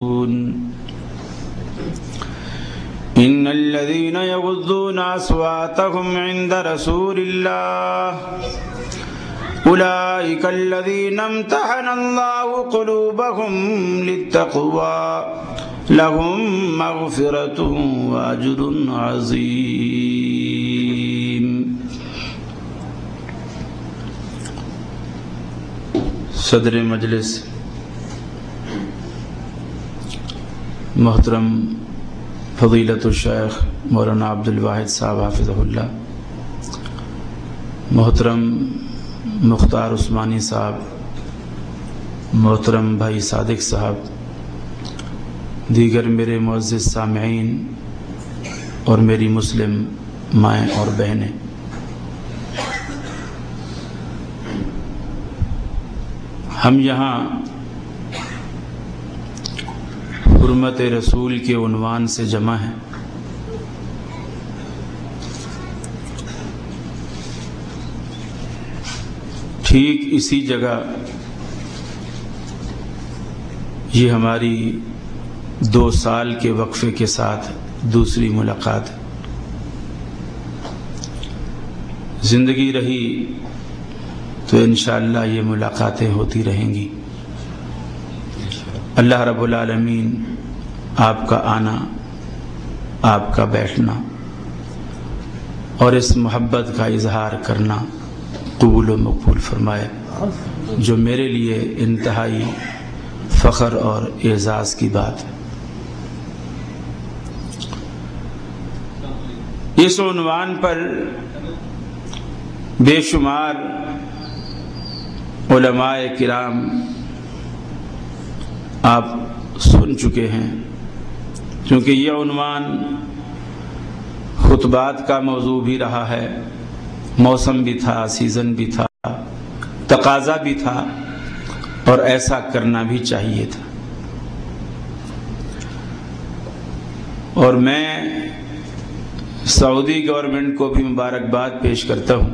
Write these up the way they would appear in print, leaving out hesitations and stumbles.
إن الذين يغضون أصواتهم عند رسول الله أولئك الذين امتحن الله قلوبهم للتقوى لهم مغفرة وأجر عظيم۔ صدر مجلس محترم فضیلت الشیخ مولانا عبد الواحد صاحب حافظہ اللہ، محترم مختار عثمانی صاحب، محترم بھائی صادق صاحب، دیگر میرے معزز سامعین اور میری مسلم مائیں اور بہنیں، ہم یہاں حرمت رسول کے عنوان سے جمع ہیں۔ ٹھیک اسی جگہ یہ ہماری 2 سال کے وقفے کے ساتھ دوسری ملاقات ہے۔ زندگی رہی تو انشاءاللہ یہ ملاقاتیں ہوتی رہیں گی۔ اللہ رب العالمین آپ کا آنا، آپ کا بیٹھنا اور اس محبت کا اظہار کرنا قبول و مقبول فرمائے، جو میرے لیے انتہائی فخر اور اعزاز کی بات ہے۔ اس عنوان پر بے شمار علماء کرام آپ سن چکے ہیں، کیونکہ یہ عنوان خطبات کا موضوع بھی رہا ہے، موسم بھی تھا، سیزن بھی تھا، تقاضا بھی تھا اور ایسا کرنا بھی چاہیے تھا۔ اور میں سعودی گورنمنٹ کو بھی مبارکباد پیش کرتا ہوں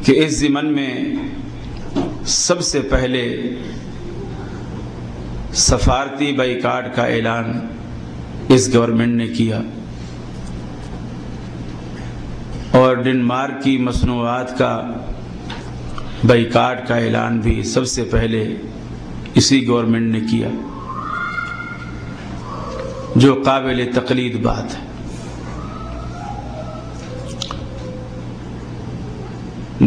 کہ اس ضمن میں سب سے پہلے سفارتی بائیکاٹ کا اعلان اس گورنمنٹ نے کیا، اور ڈنمارک کی مصنوعات کا بائیکاٹ کا اعلان بھی سب سے پہلے اسی گورنمنٹ نے کیا، جو قابل تقلید بات ہے۔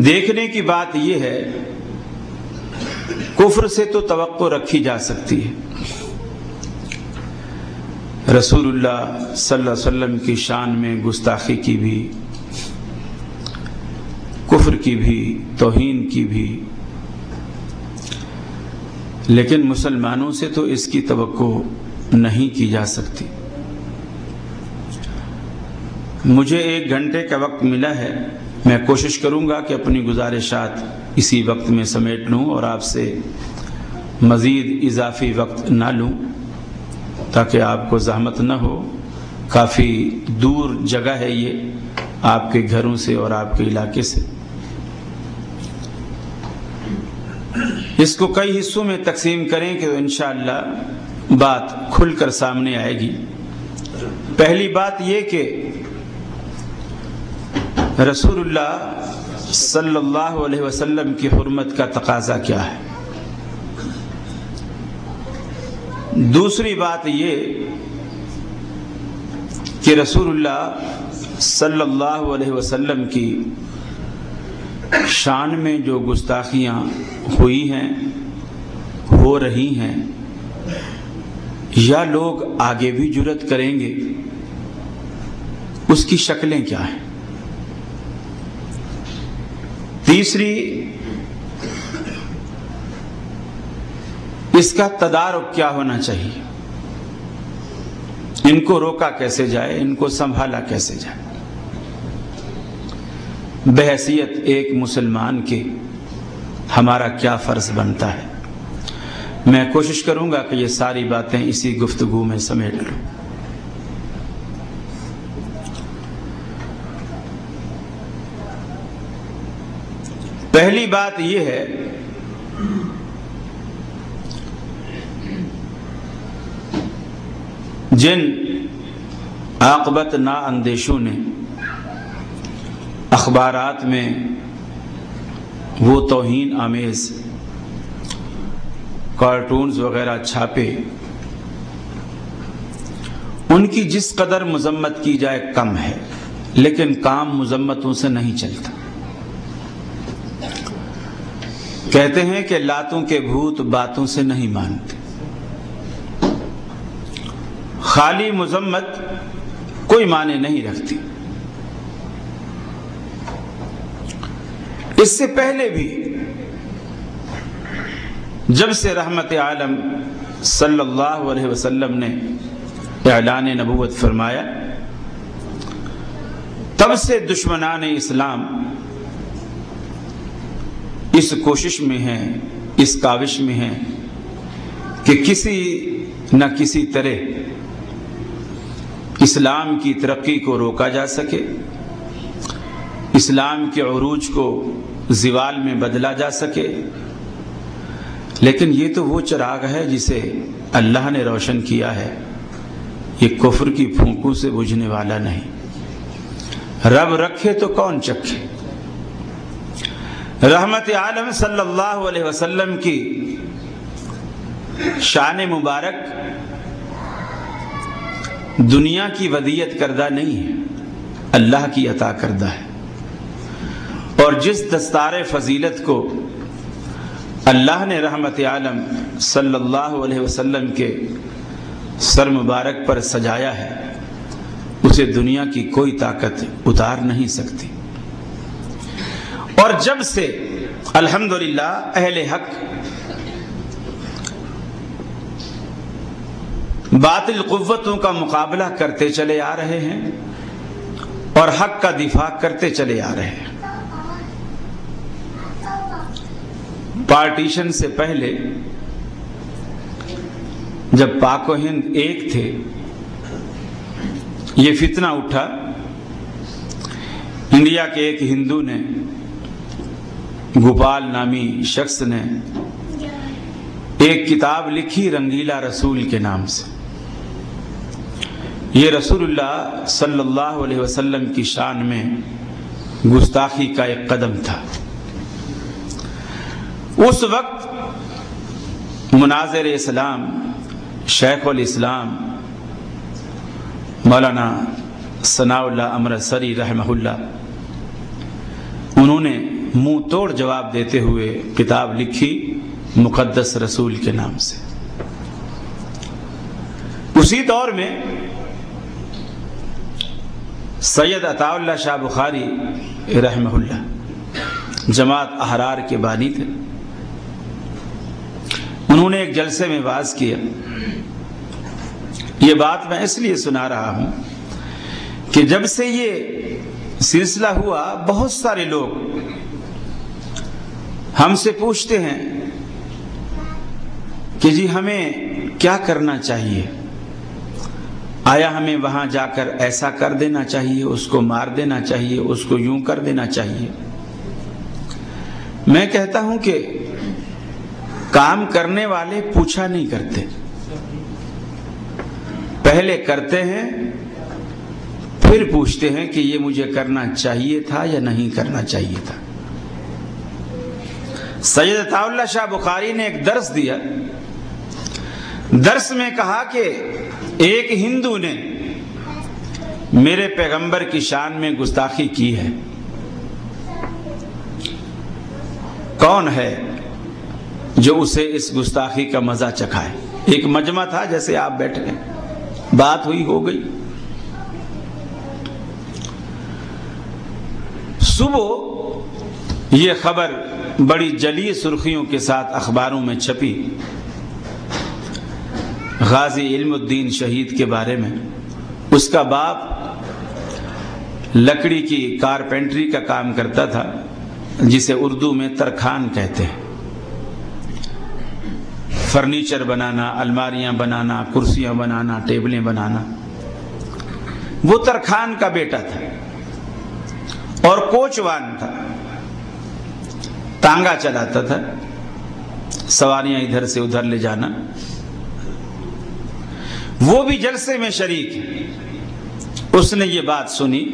دیکھنے کی بات یہ ہے، کفر سے تو توقع رکھی جا سکتی ہے، رسول اللہ صلی اللہ علیہ وسلم کی شان میں گستاخی کی بھی، کفر کی بھی، توہین کی بھی، لیکن مسلمانوں سے تو اس کی توقع نہیں کی جا سکتی۔ مجھے 1 گھنٹے کا وقت ملا ہے، میں کوشش کروں گا کہ اپنی گزارشات اسی وقت میں سمیٹ لوں اور آپ سے مزید اضافی وقت نہ لوں، تاکہ آپ کو زحمت نہ ہو۔ کافی دور جگہ ہے یہ آپ کے گھروں سے اور آپ کے علاقے سے۔ اس کو کئی حصوں میں تقسیم کریں کہ انشاءاللہ بات کھل کر سامنے آئے گی۔ پہلی بات یہ کہ رسول اللہ صلی اللہ علیہ وسلم کی حرمت کا تقاضا کیا ہے۔ دوسری بات یہ کہ رسول اللہ صلی اللہ علیہ وسلم کی شان میں جو گستاخیاں ہوئی ہیں، ہو رہی ہیں، یا لوگ آگے بھی جرأت کریں گے، اس کی شکلیں کیا ہیں۔ تیسری، اس کا تدارک کیا ہونا چاہیے، ان کو روکا کیسے جائے، ان کو سنبھالا کیسے جائے۔ بحیثیت ایک مسلمان کے ہمارا کیا فرض بنتا ہے۔ میں کوشش کروں گا کہ یہ ساری باتیں اسی گفتگو میں سمیٹ لوں۔ پہلی بات یہ ہے جن عاقبت نا اندیشوں نے اخبارات میں وہ توہین آمیز کارٹونز وغیرہ چھاپے، ان کی جس قدر مذمت کی جائے کم ہے، لیکن کام مذمتوں سے نہیں چلتا۔ کہتے ہیں کہ لاتوں کے بھوت باتوں سے نہیں مانتے۔ خالی مذمت کوئی معنی نہیں رکھتی۔ اس سے پہلے بھی جب سے رحمت عالم صلی اللہ علیہ وسلم نے اعلان نبوت فرمایا، تب سے دشمنان اسلام اس کوشش میں ہیں، اس کاوش میں ہیں کہ کسی نہ کسی طرح اسلام کی ترقی کو روکا جا سکے، اسلام کے عروج کو زوال میں بدلا جا سکے۔ لیکن یہ تو وہ چراغ ہے جسے اللہ نے روشن کیا ہے، یہ کفر کی پھونکوں سے بجھنے والا نہیں۔ رب رکھے تو کون چکھے۔ رحمت عالم صلی اللہ علیہ وسلم کی شان مبارک دنیا کی ودیعت کردہ نہیں ہے، اللہ کی عطا کردہ ہے۔ اور جس دستار فضیلت کو اللہ نے رحمت عالم صلی اللہ علیہ وسلم کے سر مبارک پر سجایا ہے، اسے دنیا کی کوئی طاقت اتار نہیں سکتی۔ اور جب سے الحمدللہ اہل حق باطل قوتوں کا مقابلہ کرتے چلے آ رہے ہیں اور حق کا دفاع کرتے چلے آ رہے ہیں۔ پارٹیشن سے پہلے جب پاک و ہند ایک تھے، یہ فتنہ اٹھا، انڈیا کے ایک ہندو نے، گوپال نامی شخص نے ایک کتاب لکھی رنگیلا رسول کے نام سے۔ یہ رسول اللہ صلی اللہ علیہ وسلم کی شان میں گستاخی کا ایک قدم تھا۔ اس وقت مناظر اسلام شیخ الاسلام مولانا ثناء اللہ امرتسری رحمہ اللہ، انہوں نے منہ توڑ جواب دیتے ہوئے کتاب لکھی مقدس رسول کے نام سے۔ اسی دور میں سید عطا اللہ شاہ بخاری رحمہ اللہ جماعت احرار کے بانی تھے۔ انہوں نے ایک جلسے میں واعظ کیا۔ یہ بات میں اس لیے سنا رہا ہوں کہ جب سے یہ سلسلہ ہوا، بہت سارے لوگ ہم سے پوچھتے ہیں کہ جی ہمیں کیا کرنا چاہیے؟ آیا ہمیں وہاں جا کر ایسا کر دینا چاہیے، اس کو مار دینا چاہیے، اس کو یوں کر دینا چاہیے؟ میں کہتا ہوں کہ کام کرنے والے پوچھا نہیں کرتے، پہلے کرتے ہیں پھر پوچھتے ہیں کہ یہ مجھے کرنا چاہیے تھا یا نہیں کرنا چاہیے تھا۔ سید عطا اللہ شاہ بخاری نے ایک درس دیا، درس میں کہا کہ ایک ہندو نے میرے پیغمبر کی شان میں گستاخی کی ہے، کون ہے جو اسے اس گستاخی کا مزہ چکھائے؟ ایک مجمع تھا جیسے آپ بیٹھے ہیں، بات ہوئی، ہو گئی۔ صبح یہ خبر بڑی جلی سرخیوں کے ساتھ اخباروں میں چھپی، غازی علم الدین شہید کے بارے میں۔ اس کا باپ لکڑی کی کارپینٹری کا کام کرتا تھا، جسے اردو میں ترخان کہتے ہیں۔ فرنیچر بنانا، الماریاں بنانا، کرسیاں بنانا، ٹیبلیں بنانا، وہ ترخان کا بیٹا تھا اور کوچوان تھا، تانگا چلاتا تھا، سواریاں ادھر سے ادھر لے جانا۔ وہ بھی جلسے میں شریک، اس نے یہ بات سنی